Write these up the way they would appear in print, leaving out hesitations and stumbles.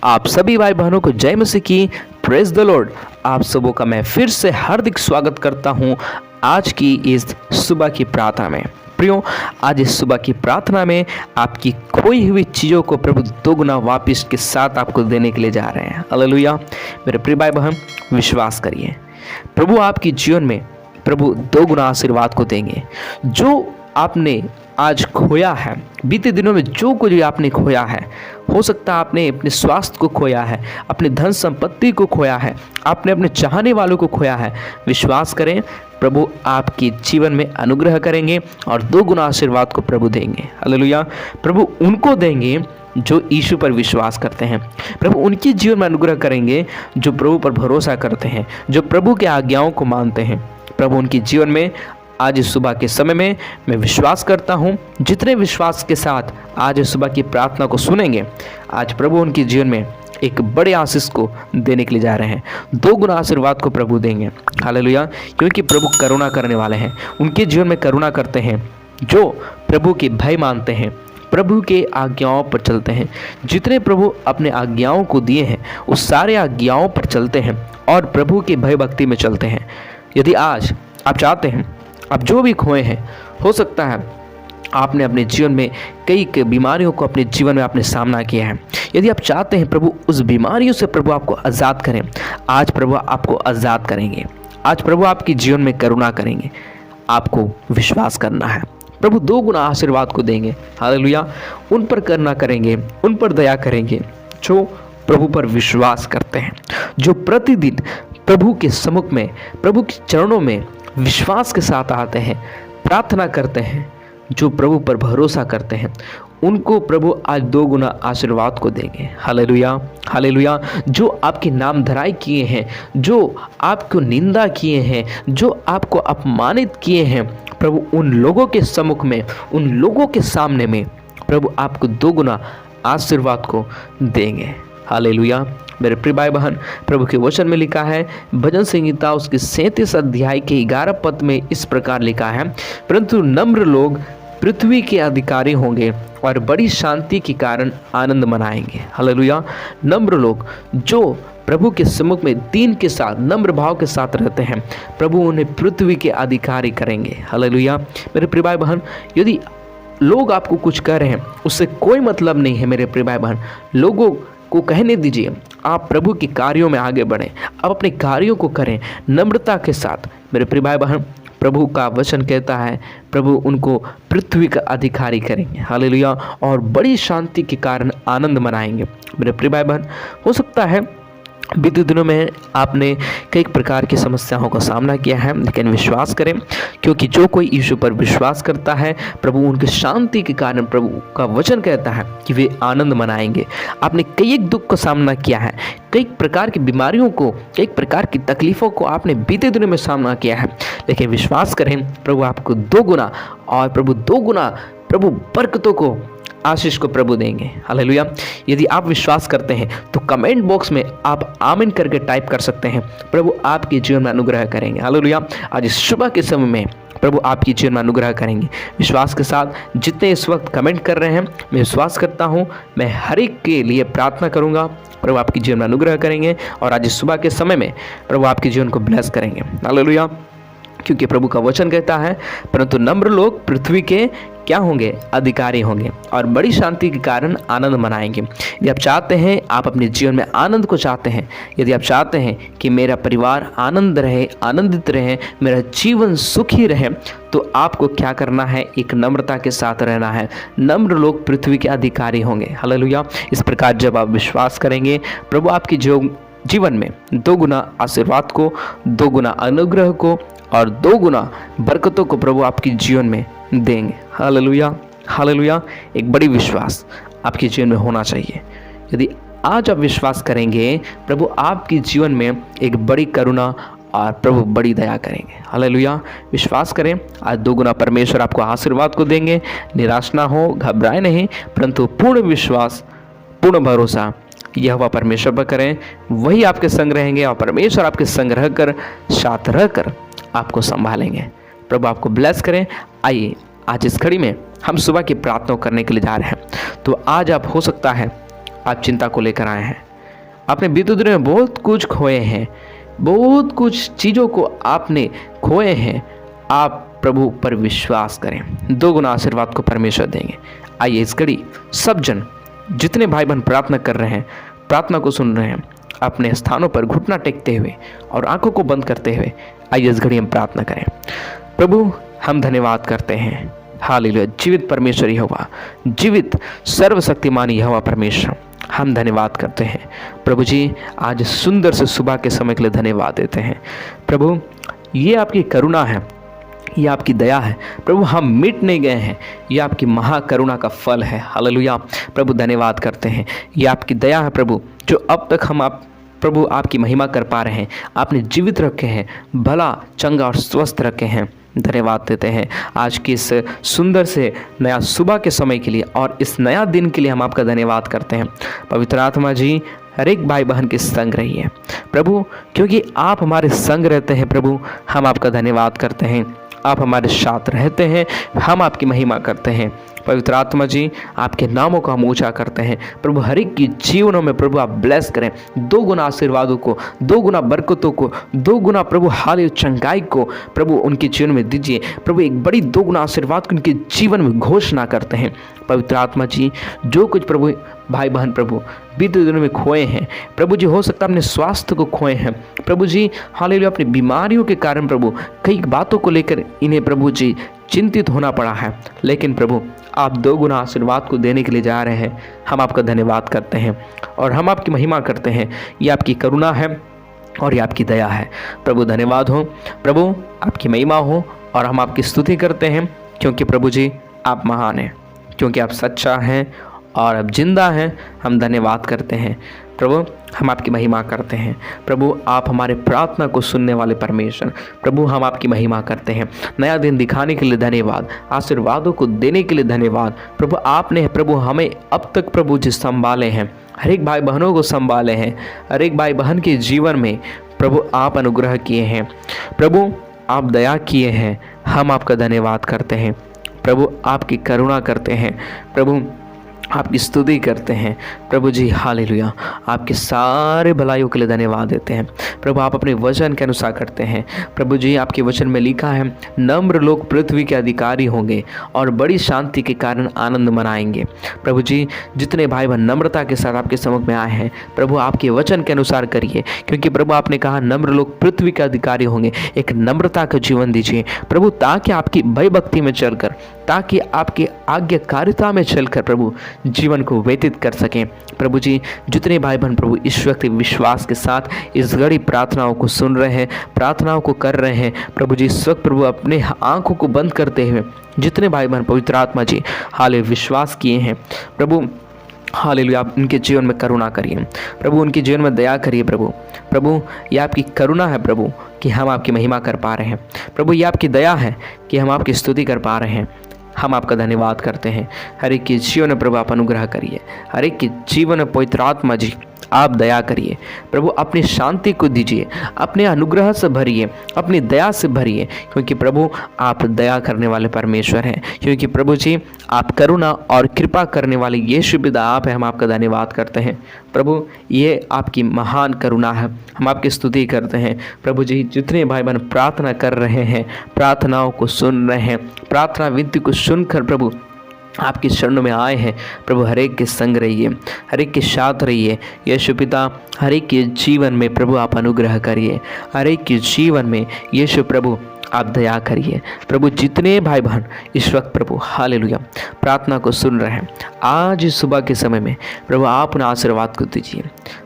आप सभी भाई बहनों को जय मसीह की। Praise the Lord. आप सबों का मैं फिर से हार्दिक स्वागत करता हूं आज की इस सुबह की प्रार्थना में। प्रियो, आज इस सुबह की प्रार्थना में आपकी खोई हुई चीज़ों को प्रभु दोगुना वापस के साथ आपको देने के लिए जा रहे हैं। हालेलुया। मेरे प्रिय भाई बहन, विश्वास करिए, प्रभु आपकी जीवन में प्रभु दोगुना आशीर्वाद को देंगे। जो आपने आज खोया है, बीते दिनों में जो कुछ भी आपने खोया है, हो सकता है आपने अपने स्वास्थ्य को खोया है, अपने धन संपत्ति को खोया है, आपने अपने चाहने वालों को खोया है। विश्वास करें, प्रभु आपके जीवन में अनुग्रह करेंगे और दो गुना आशीर्वाद को प्रभु देंगे। हालेलुया। प्रभु उनको देंगे जो यीशु पर विश्वास करते हैं। प्रभु उनके जीवन में अनुग्रह करेंगे जो प्रभु पर भरोसा करते हैं, जो प्रभु के आज्ञाओं को मानते हैं। प्रभु उनके जीवन में आज इस सुबह के समय में मैं विश्वास करता हूँ, जितने विश्वास के साथ आज इस सुबह की प्रार्थना को सुनेंगे, आज प्रभु उनके जीवन में एक बड़े आशीष को देने के लिए जा रहे हैं। दो गुना आशीर्वाद को प्रभु देंगे। हालेलुया। क्योंकि प्रभु करुणा करने वाले हैं, उनके जीवन में करुणा करते हैं जो प्रभु के भय मानते हैं, प्रभु के आज्ञाओं पर चलते हैं। जितने प्रभु अपने आज्ञाओं को दिए हैं उस सारे आज्ञाओं पर चलते हैं और प्रभु के भय भक्ति में चलते हैं। यदि आज आप चाहते हैं, आप जो भी खोए हैं, हो सकता है आपने अपने जीवन में कई बीमारियों को अपने जीवन में आपने सामना किया है। यदि आप चाहते हैं प्रभु उस बीमारियों से प्रभु आपको आज़ाद करें, आज प्रभु आपको आज़ाद करेंगे। आज प्रभु आपके जीवन में करुणा करेंगे। आपको विश्वास करना है, प्रभु दो गुना आशीर्वाद को देंगे। हालेलुया। उन पर करुणा करेंगे, उन पर दया करेंगे जो प्रभु पर विश्वास करते हैं, जो प्रतिदिन प्रभु के सम्मुख में, प्रभु के चरणों में विश्वास के साथ आते हैं, प्रार्थना करते हैं, जो प्रभु पर भरोसा करते हैं, उनको प्रभु आज दो गुना आशीर्वाद को देंगे। हालेलुया। हालेलुया। जो आपकी नाम धराई किए हैं, जो आपको निंदा किए हैं, जो आपको अपमानित किए हैं, प्रभु उन लोगों के सम्मुख में, उन लोगों के सामने में प्रभु आपको दो गुना आशीर्वाद को देंगे। हालेलुया। मेरे प्रिय भाई बहन, प्रभु के वचन में लिखा है, भजन संहिता उसके 37 अध्याय के 11 पद में इस प्रकार लिखा है, परंतु नम्र लोग पृथ्वी के अधिकारी होंगे और बड़ी शांति के कारण आनंद मनाएंगे। हालेलुया। नम्र लोग जो प्रभु के सम्मुख में दीन के साथ, नम्र भाव के साथ रहते हैं, प्रभु उन्हें पृथ्वी के अधिकारी करेंगे। हालेलुया। मेरे प्रिय भाई बहन, यदि लोग आपको कुछ कह रहे हैं, उससे कोई मतलब नहीं है। मेरे प्रिय भाई बहन, लोगों को कहने दीजिए, आप प्रभु के कार्यों में आगे बढ़ें, आप अपने कार्यों को करें नम्रता के साथ। मेरे प्रिय भाई बहन, प्रभु का वचन कहता है, प्रभु उनको पृथ्वी का अधिकारी करेंगे। हालेलुया। और बड़ी शांति के कारण आनंद मनाएंगे। मेरे प्रिय भाई बहन, हो सकता है बीते दिनों में आपने कई प्रकार की समस्याओं का सामना किया है, लेकिन विश्वास करें, क्योंकि जो कोई यीशु पर विश्वास करता है, प्रभु उनकी शांति के कारण, प्रभु का वचन कहता है कि वे आनंद मनाएंगे। आपने कई एक दुख का सामना किया है, कई प्रकार की बीमारियों को, कई प्रकार की तकलीफ़ों को आपने बीते दिनों में सामना किया है, लेकिन विश्वास करें, प्रभु आपको दो गुना और प्रभु दो गुना प्रभु बरकतों को, आशीष को प्रभु देंगे। हालेलुया। यदि आप विश्वास करते हैं तो कमेंट बॉक्स में आप आमीन करके टाइप कर सकते हैं। प्रभु आपके जीवन में अनुग्रह करेंगे। हालेलुया। आज इस सुबह के समय में प्रभु आपके जीवन में अनुग्रह करेंगे। विश्वास के साथ जितने इस वक्त कमेंट कर रहे हैं, मैं विश्वास करता हूं, मैं हर एक के लिए प्रार्थना करूंगा, प्रभु आपके जीवन में अनुग्रह करेंगे और आज इस सुबह के समय में प्रभु आपके जीवन को ब्लेस करेंगे। हालेलुया। क्योंकि प्रभु का वचन कहता है, परंतु नम्र लोग पृथ्वी के क्या होंगे? अधिकारी होंगे और बड़ी शांति के कारण आनंद मनाएंगे। यदि आप चाहते हैं, आप अपने जीवन में आनंद को चाहते हैं, यदि आप चाहते हैं कि मेरा परिवार आनंद रहे, आनंदित रहे, मेरा जीवन सुखी रहे, तो आपको क्या करना है? एक नम्रता के साथ रहना है। नम्र लोग पृथ्वी के अधिकारी होंगे। हालेलुया। इस प्रकार जब आप विश्वास करेंगे, प्रभु आपकी जीवन में दो गुना आशीर्वाद को, दो गुना अनुग्रह को और दो गुना बरकतों को प्रभु आपके जीवन में देंगे। हालेलुया। हालेलुया। एक बड़ी विश्वास आपके जीवन में होना चाहिए। यदि आज आप विश्वास करेंगे, प्रभु आपके जीवन में एक बड़ी करुणा और प्रभु बड़ी दया करेंगे। हालेलुया। विश्वास करें, आज दो गुना परमेश्वर आपको आशीर्वाद को देंगे। निराश ना हो, घबराए नहीं, परंतु पूर्ण विश्वास, पूर्ण भरोसा यहोवा परमेश्वर पर करें। वही आपके संग रहेंगे और परमेश्वर आपके संग रहकर, साथ रहकर आपको संभालेंगे। प्रभु आपको ब्लेस करें। आइए आज इस घड़ी में हम सुबह की प्रार्थना करने के लिए जा रहे हैं। तो आज आप, हो सकता है आप चिंता को लेकर आए हैं, आपने बीते दिनों में बहुत कुछ खोए हैं, बहुत कुछ चीज़ों को आपने खोए हैं। आप प्रभु पर विश्वास करें, 2 गुना आशीर्वाद को परमेश्वर देंगे। आइए इस घड़ी सब जन, जितने भाई बहन प्रार्थना कर रहे हैं, प्रार्थना को सुन रहे हैं, अपने स्थानों पर घुटना टेकते हुए और आंखों को बंद करते हुए, आइए इस घड़ी हम प्रार्थना करें। प्रभु हम धन्यवाद करते हैं, हालेलुया। जीवित परमेश्वर यहोवा, जीवित सर्वशक्तिमान यहोवा परमेश्वर, हम धन्यवाद करते हैं प्रभु जी। आज सुंदर से सुबह के समय के लिए धन्यवाद देते हैं प्रभु। ये आपकी करुणा है, ये आपकी दया है प्रभु, हम मिट नहीं गए हैं, ये आपकी महाकरुणा का फल है। हालेलुया प्रभु, धन्यवाद करते हैं। ये आपकी दया है प्रभु, जो अब तक हम प्रभु आपकी महिमा कर पा रहे हैं। आपने जीवित रखे हैं, भला चंगा और स्वस्थ रखे हैं। धन्यवाद देते हैं आज की इस सुंदर से नया सुबह के समय के लिए और इस नया दिन के लिए हम आपका धन्यवाद करते हैं। पवित्र आत्मा जी हर एक भाई बहन के संग रहिए प्रभु, क्योंकि आप हमारे संग रहते हैं प्रभु। हम आपका धन्यवाद करते हैं, आप हमारे साथ रहते हैं, हम आपकी महिमा करते हैं। पवित्र आत्मा जी आपके नामों को हम ऊंचा करते हैं प्रभु। हर एक की जीवनों में प्रभु आप ब्लेस करें, 2 गुना आशीर्वादों को, 2 गुना बरकतों को, 2 गुना प्रभु हाल चंगाई को प्रभु उनके जीवन में दीजिए प्रभु। एक बड़ी 2 गुना आशीर्वाद को उनके जीवन में घोषणा करते हैं। पवित्र आत्मा जी जो कुछ प्रभु भाई बहन प्रभु बीते दिनों में खोए हैं प्रभु जी, हो सकता है अपने स्वास्थ्य को खोए हैं प्रभु जी, हालेलुया। अपनी बीमारियों के कारण प्रभु कई बातों को लेकर इन्हें प्रभु जी चिंतित होना पड़ा है, लेकिन प्रभु आप 2 गुना आशीर्वाद को देने के लिए जा रहे हैं। हम आपका धन्यवाद करते हैं और हम आपकी महिमा करते हैं। ये आपकी करुणा है और ये आपकी दया है प्रभु। धन्यवाद हो प्रभु, आपकी महिमा हो और हम आपकी स्तुति करते हैं, क्योंकि प्रभु जी आप महान हैं, क्योंकि आप सच्चा हैं और अब जिंदा हैं। हम धन्यवाद करते हैं प्रभु, हम आपकी महिमा करते हैं प्रभु। आप हमारे प्रार्थना को सुनने वाले परमेश्वर प्रभु, हम आपकी महिमा करते हैं। नया दिन दिखाने के लिए धन्यवाद, आशीर्वादों को देने के लिए धन्यवाद प्रभु। आपने प्रभु हमें अब तक प्रभु जी संभाले हैं, हर एक भाई बहनों को संभाले हैं, हर एक भाई बहन के जीवन में प्रभु आप अनुग्रह किए हैं प्रभु, आप दया किए हैं। हम आपका धन्यवाद करते हैं प्रभु, आपकी करुणा करते हैं प्रभु, आपकी स्तुति करते हैं प्रभु जी। हालेलुया, आपके सारे भलाइयों के लिए धन्यवाद देते हैं प्रभु। आप अपने वचन के अनुसार करते हैं प्रभु जी। आपके वचन में लिखा है, नम्र लोग पृथ्वी के अधिकारी होंगे और बड़ी शांति के कारण आनंद मनाएंगे प्रभु जी। जितने भाई बहन नम्रता के साथ आपके सम्मुख में आए हैं प्रभु, आपके वचन के अनुसार करिए, क्योंकि प्रभु आपने कहा नम्र लोग पृथ्वी के अधिकारी होंगे। एक नम्रता का जीवन दीजिए प्रभु, ताकि आपकी भयभक्ति में चलकर, ताकि आपकी आज्ञाकारिता में चलकर प्रभु जीवन को व्यतीत कर सकें प्रभु जी। जितने भाई बहन प्रभु इस वक्त विश्वास के साथ इस घड़ी प्रार्थनाओं को सुन रहे हैं, प्रार्थनाओं को कर रहे हैं प्रभु जी, इस वक्त प्रभु अपने आंखों को बंद करते हुए जितने भाई बहन पवित्र आत्मा जी हाले विश्वास किए हैं प्रभु, हालेलुया, आप उनके जीवन में करुणा करिए प्रभु, उनके जीवन में दया करिए प्रभु। प्रभु ये आपकी करुणा है प्रभु कि हम आपकी महिमा कर पा रहे हैं प्रभु, ये आपकी दया है कि हम आपकी स्तुति कर पा रहे हैं। हम आपका धन्यवाद करते हैं। हर एक के जीवन में प्रभु आप अनुग्रह करिए, हर एक के जीवन में पवित्र आत्मा जी आप दया करिए प्रभु, अपनी शांति को दीजिए, अपने अनुग्रह से भरिए, अपनी दया से भरिए, क्योंकि प्रभु आप दया करने वाले परमेश्वर हैं, क्योंकि प्रभु जी आप करुणा और कृपा करने वाले यीशु पिता आप हैं। हम आपका धन्यवाद करते हैं प्रभु, ये आपकी महान करुणा है। हम आपकी स्तुति करते हैं प्रभु जी। जितने भाई बहन प्रार्थना कर रहे हैं, प्रार्थनाओं को सुन रहे हैं, प्रार्थना विनती को सुनकर प्रभु आपके चरणों में आए हैं प्रभु, हर एक के संग रहिए, हर एक के साथ रहिए यीशु पिता। हर एक के जीवन में प्रभु आप अनुग्रह करिए, हर एक के जीवन में यीशु प्रभु आप दया करिए प्रभु। जितने भाई बहन इस वक्त प्रभु हालेलुया प्रार्थना को सुन रहे हैं, आज इस सुबह के समय में प्रभु आप उन्हें आशीर्वाद को दीजिए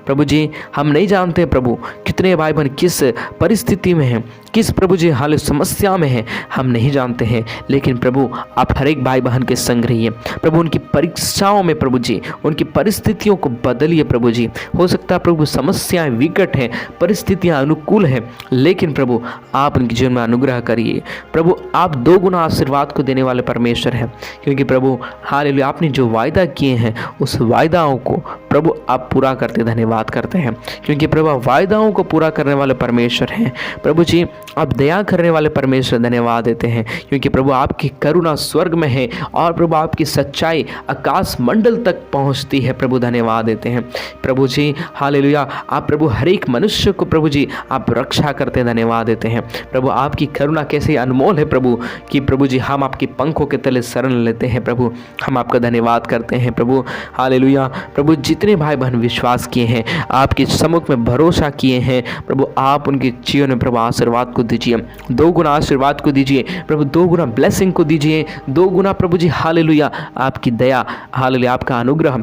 प्रभु जी। हम नहीं जानते प्रभु कितने भाई बहन किस परिस्थिति में हैं, किस प्रभु जी हाल समस्या में हैं, हम नहीं जानते हैं, लेकिन प्रभु आप हर एक भाई बहन के संग रहिए प्रभु। उनकी परीक्षाओं में प्रभु जी उनकी परिस्थितियों को बदलिए प्रभु जी। हो सकता है प्रभु समस्याएं विकट हैं, परिस्थितियां अनुकूल हैं, लेकिन प्रभु आप उनके जीवन में अनुग्रह करिए प्रभु। आप 2 गुना आशीर्वाद को देने वाले परमेश्वर हैं, क्योंकि प्रभु हालेलुया आपने जो वायदा किए हैं उस वायदाओं को प्रभु आप पूरा करते धन्यवाद करते हैं, क्योंकि प्रभु आप वायदाओं को पूरा करने वाले परमेश्वर हैं। प्रभु जी आप दया करने वाले परमेश्वर, धन्यवाद देते हैं, क्योंकि प्रभु आपकी करुणा स्वर्ग में है और प्रभु आपकी सच्चाई आकाश मंडल तक पहुंचती है। प्रभु धन्यवाद देते हैं प्रभु जी, हालेलुया। आप प्रभु हर एक मनुष्य को प्रभु जी आप रक्षा करते हैं, धन्यवाद देते हैं। प्रभु आपकी करुणा कैसे अनमोल है प्रभु, कि प्रभु जी हम आपकी पंखों के तले शरण लेते हैं। प्रभु हम आपका धन्यवाद करते हैं प्रभु, हालेलुया। प्रभु जितने भाई बहन विश्वास किए हैं, आपके सम्मुख में भरोसा किए हैं, प्रभु आप उनके जीवन में प्रभु आशीर्वाद को दीजिए, 2 गुना आशीर्वाद को दीजिए प्रभु, 2 गुना ब्लेसिंग को दीजिए, 2 गुना प्रभु जी, हालेलुया, आपकी दया, हालेलुया, आपका अनुग्रह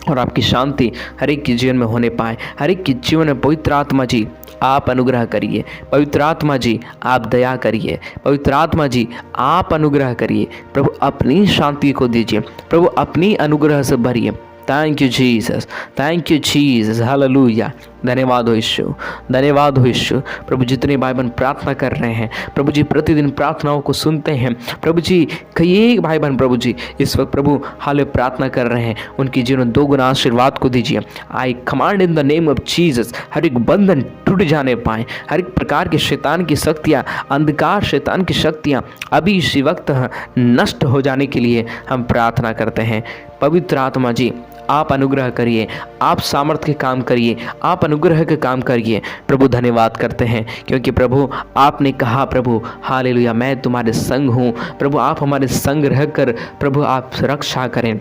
और आपकी शांति हर एक के जीवन में होने पाए। हर एक के जीवन में पवित्र आत्मा जी आप अनुग्रह करिए, पवित्र आत्मा जी आप दया करिए, पवित्र आत्मा जी आप अनुग्रह करिए प्रभु, अपनी शांति को दीजिए प्रभु, अपनी अनुग्रह से भरिए। Thank you Jesus, thank you Jesus, hallelujah. धन्यवाद हो यीशु, धन्यवाद हो यीशु। प्रभु जितने भाई बहन प्रार्थना कर रहे हैं प्रभु जी, प्रतिदिन प्रार्थनाओं को सुनते हैं प्रभु जी, कई एक भाई बहन प्रभु जी इस वक्त प्रभु हाल प्रार्थना कर रहे हैं, उनके जीवन 2 गुना आशीर्वाद को दीजिए। I command in the name of Jesus, हर एक बंधन टूट जाने पाए, हर एक प्रकार के शैतान की शक्तियाँ, अंधकार शैतान की शक्तियाँ अभी इसी वक्त नष्ट हो जाने के लिए हम प्रार्थना करते हैं। पवित्र आत्मा जी आप अनुग्रह करिए, आप सामर्थ्य के काम करिए, आप अनुग्रह के काम करिए प्रभु। धन्यवाद करते हैं क्योंकि प्रभु आपने कहा प्रभु, हालेलुया, मैं तुम्हारे संग हूँ प्रभु, आप हमारे संग रहकर प्रभु आप रक्षा करें,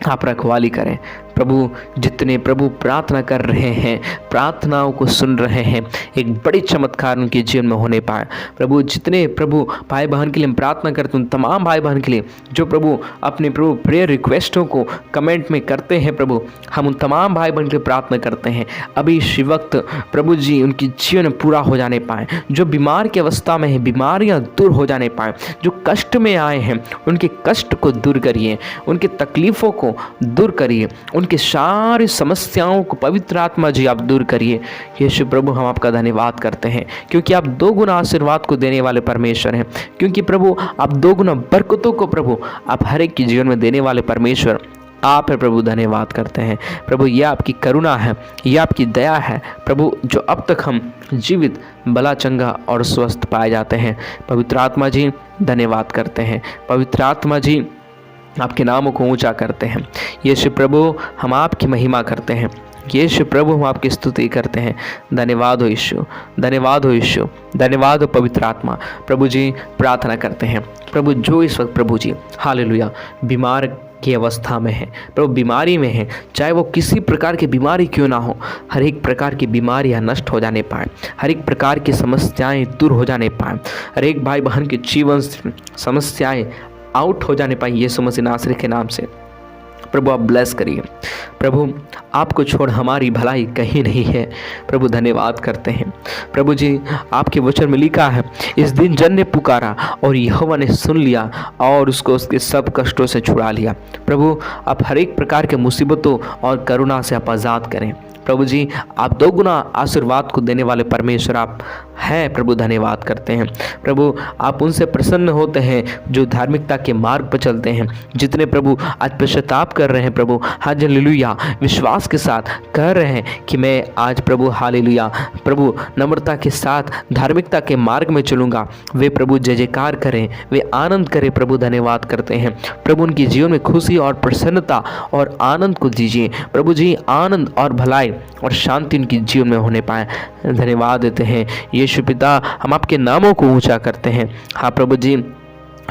आप रखवाली करें प्रभु। जितने प्रभु प्रार्थना कर रहे हैं, प्रार्थनाओं को सुन रहे हैं, एक बड़ी चमत्कार उनके जीवन में होने पाए प्रभु। जितने प्रभु भाई बहन के लिए हम प्रार्थना करते हैं, तमाम भाई बहन के लिए जो प्रभु अपने प्रभु प्रेयर रिक्वेस्टों को कमेंट में करते हैं प्रभु, हम उन तमाम भाई बहन के लिए प्रार्थना करते हैं अभी इसी वक्त प्रभु जी उनकी जीवन में पूरा हो जाने पाए। जो बीमार की अवस्था में है, बीमारियाँ दूर हो जाने पाए, जो कष्ट में आए हैं उनके कष्ट को दूर करिए, उनके तकलीफ़ों को दूर करिए, उनकी सारी समस्याओं को पवित्र आत्मा जी आप दूर करिए। यीशु प्रभु हम आपका धन्यवाद करते हैं क्योंकि आप 2 गुना आशीर्वाद को देने वाले परमेश्वर हैं, क्योंकि प्रभु आप 2 गुना बरकतों को प्रभु आप हर एक के जीवन में देने वाले परमेश्वर आप है प्रभु। धन्यवाद करते हैं प्रभु, ये आपकी करुणा है, ये आपकी दया है प्रभु, जो अब तक हम जीवित भला चंगा और स्वस्थ पाए जाते हैं। पवित्र आत्मा जी धन्यवाद करते हैं, पवित्र आत्मा जी आपके नामों को ऊंचा करते हैं। यीशु प्रभु हम आपकी महिमा करते हैं, यीशु प्रभु हम आपकी स्तुति करते हैं। धन्यवाद हो यीशु, धन्यवाद हो यीशु, धन्यवाद हो पवित्र आत्मा। प्रभु जी प्रार्थना करते हैं प्रभु, जो इस वक्त प्रभु जी हालेलुया बीमार की अवस्था में है प्रभु, बीमारी में है, चाहे वो किसी प्रकार की बीमारी क्यों ना हो, हर एक प्रकार की बीमारियां नष्ट हो जाने पाए, हर एक प्रकार की समस्याएं दूर हो जाने पाए, हर एक भाई बहन के जीवन से समस्याएं आउट हो जाने पाए यीशु मसीह नासरी के नाम से। प्रभु आप ब्लेस करिए प्रभु, आपको छोड़ हमारी भलाई कहीं नहीं है प्रभु। धन्यवाद करते हैं प्रभु जी, आपके वचन में लिखा है, इस दिन जन ने पुकारा और यहोवा ने सुन लिया और उसको उसके सब कष्टों से छुड़ा लिया। प्रभु आप हर एक प्रकार के मुसीबतों और करुणा से आप आज़ाद करें प्रभु जी। आप 2 गुना आशीर्वाद को देने वाले परमेश्वर आप हैं प्रभु। धन्यवाद करते हैं प्रभु, आप उनसे प्रसन्न होते हैं जो धार्मिकता के मार्ग पर चलते हैं। जितने प्रभु आज पश्चाताप कर रहे हैं प्रभु, हालेलुया, विश्वास के साथ कह रहे हैं कि मैं आज प्रभु हालेलुया प्रभु नम्रता के साथ धार्मिकता के मार्ग में चलूँगा, वे प्रभु जय जयकार करें, वे आनंद करें प्रभु। धन्यवाद करते हैं प्रभु, उनके जीवन में खुशी और प्रसन्नता और आनंद को दीजिए प्रभु जी, आनंद और भलाई और शांति उनके जीवन में होने पाए। धन्यवाद देते हैं यीशु पिता, हम आपके नामों को ऊंचा करते हैं। हाँ प्रभु जी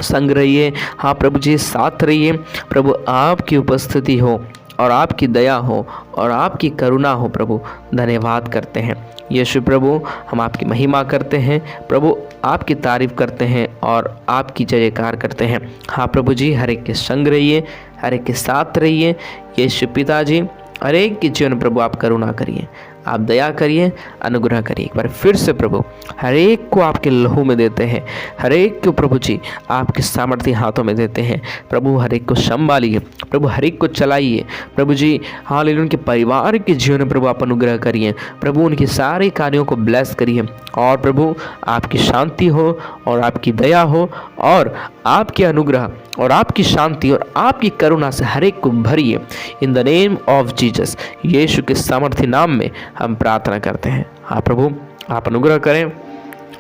संग रहिए, हाँ प्रभु जी साथ रहिए प्रभु, आपकी उपस्थिति हो और आपकी दया हो और आपकी करुणा हो प्रभु। धन्यवाद करते हैं यीशु प्रभु, हम आपकी महिमा करते हैं प्रभु, आपकी तारीफ करते हैं और आपकी जय जयकार करते हैं। हाँ प्रभु जी हर एक के संग रहिए, हर एक के साथ रहिए यीशु पिता जी, हर एक के जीवन प्रभु आप करुणा करिए। आप दया करिए, अनुग्रह करिए। एक बार फिर से प्रभु हर एक को आपके लहू में देते हैं, हर एक को प्रभु जी आपके सामर्थ्य हाथों में देते हैं। प्रभु हर एक को संभालिए, प्रभु हर एक को चलाइए प्रभु जी। हालेलुया, उनके परिवार के जीवन में प्रभु आप अनुग्रह करिए प्रभु, उनके सारे कार्यों को ब्लेस करिए और प्रभु आपकी शांति हो और आपकी दया हो और आपके अनुग्रह और आपकी शांति और आपकी करुणा से हर एक को भरिए। In the name of Jesus, Yeshu के सामर्थ्य नाम में हम प्रार्थना करते हैं। हाँ प्रभु, आप अनुग्रह करें,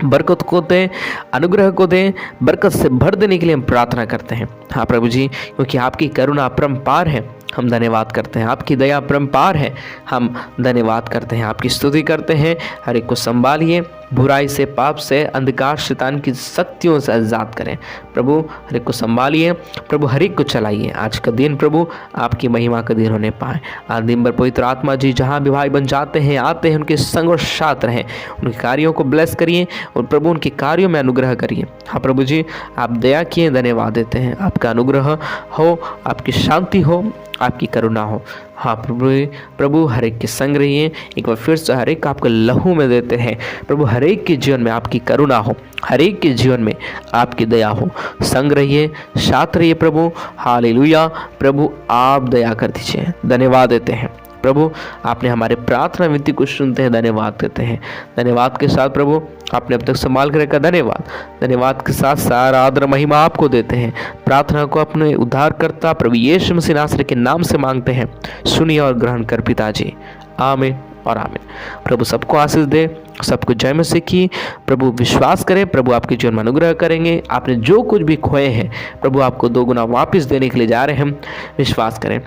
बरकत को दें, अनुग्रह को दें, बरकत से भर देने के लिए हम प्रार्थना करते हैं। हाँ प्रभु जी, क्योंकि आपकी करुणा अपरंपार है, हम धन्यवाद करते हैं। आपकी दया अपरंपार है, हम धन्यवाद करते हैं। आपकी स्तुति करते हैं। हर एक को संभालिए, बुराई से, पाप से, अंधकार शैतान की शक्तियों से आज़ाद करें प्रभु। हर एक को संभालिए प्रभु, हर एक को चलाइए। आज का दिन प्रभु आपकी महिमा का दिन होने पाए। आज दिन भर पवित्र आत्मा जी जहाँ भी भाई बन जाते हैं, आते हैं, उनके संग और साथ रहें। उनके कार्यों को ब्लेस करिए और प्रभु उनके कार्यों में अनुग्रह करिए। हाँ प्रभु जी, आप दया किए, धन्यवाद देते हैं। आपका अनुग्रह हो, आपकी शांति हो, आपकी करुणा हो। हाँ प्रभु हर एक के संग रहिए। एक बार फिर से हर एक आपके लहू में देते हैं प्रभु। हर एक के जीवन में आपकी करुणा हो, हर एक के जीवन में आपकी दया हो। संग रहिए, साथ रहिए प्रभु। हालेलुया प्रभु, आप दया कर दीजिए। धन्यवाद देते हैं प्रभु, आपने हमारे प्रार्थना विनती को सुनते हैं, धन्यवाद देते हैं। धन्यवाद के साथ प्रभु आपने अब तक संभाल कर रखा, धन्यवाद। धन्यवाद के साथ सारा आदर महिमा आपको देते हैं। प्रार्थना को अपने उद्धारकर्ता प्रभु यीशु मसीह नासरी के नाम से मांगते हैं, सुनिए और ग्रहण कर पिताजी, आमीन और आमीन। प्रभु सबको आशीष दे, सबको जय मसीह की। प्रभु विश्वास करें, प्रभु आपके जीवन में अनुग्रह करेंगे। आपने जो कुछ भी खोए हैं प्रभु आपको 2 गुना वापस देने के लिए जा रहे हैं, विश्वास करें।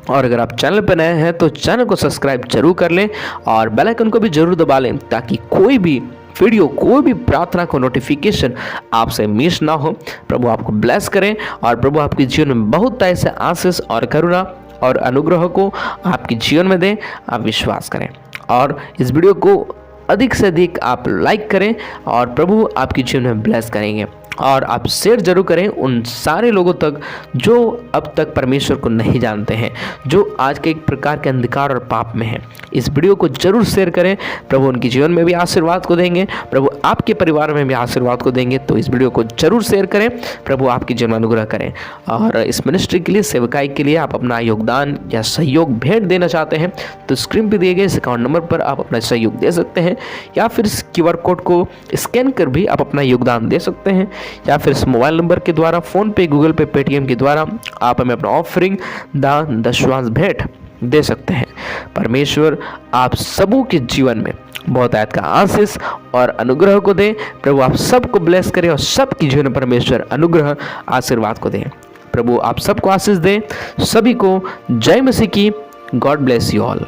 और अगर आप चैनल पर नए हैं तो चैनल को सब्सक्राइब जरूर कर लें और बेल आइकन को भी जरूर दबा लें, ताकि कोई भी वीडियो, कोई भी प्रार्थना को नोटिफिकेशन आपसे मिस ना हो। प्रभु आपको ब्लेस करें और प्रभु आपके जीवन में बहुत ऐसे आशीष और करुणा और अनुग्रह को आपके जीवन में दें। आप विश्वास करें और इस वीडियो को अधिक से अधिक आप लाइक करें और प्रभु आपके जीवन में ब्लेस करेंगे। और आप शेयर जरूर करें उन सारे लोगों तक जो अब तक परमेश्वर को नहीं जानते हैं, जो आज के एक प्रकार के अंधकार और पाप में हैं। इस वीडियो को जरूर शेयर करें, प्रभु उनके जीवन में भी आशीर्वाद को देंगे, प्रभु आपके परिवार में भी आशीर्वाद को देंगे। तो इस वीडियो को जरूर शेयर करें, प्रभु आपकी जीवन में अनुग्रह करें। और इस मिनिस्ट्री के लिए, सेवकाई के लिए आप अपना योगदान या सहयोग भेंट देना चाहते हैं तो स्क्रीन पर दिए गए इस अकाउंट नंबर पर आप अपना सहयोग दे सकते हैं, या फिर इस QR कोड को स्कैन कर भी आप अपना योगदान दे सकते हैं, या फिर इस मोबाइल नंबर के द्वारा, फोन पे, गूगल पे, पेटीएम के द्वारा आप हमें अपना ऑफरिंग, दान, दशवांश भेंट दे सकते हैं। परमेश्वर आप सबों के जीवन में बहुत आयत का आशीष और अनुग्रह को दे। प्रभु आप सबको ब्लेस करें और सबके जीवन में परमेश्वर अनुग्रह, आशीर्वाद को दे। प्रभु आप सबको आशीष दे। सभी को जय मसीह की। God bless you all.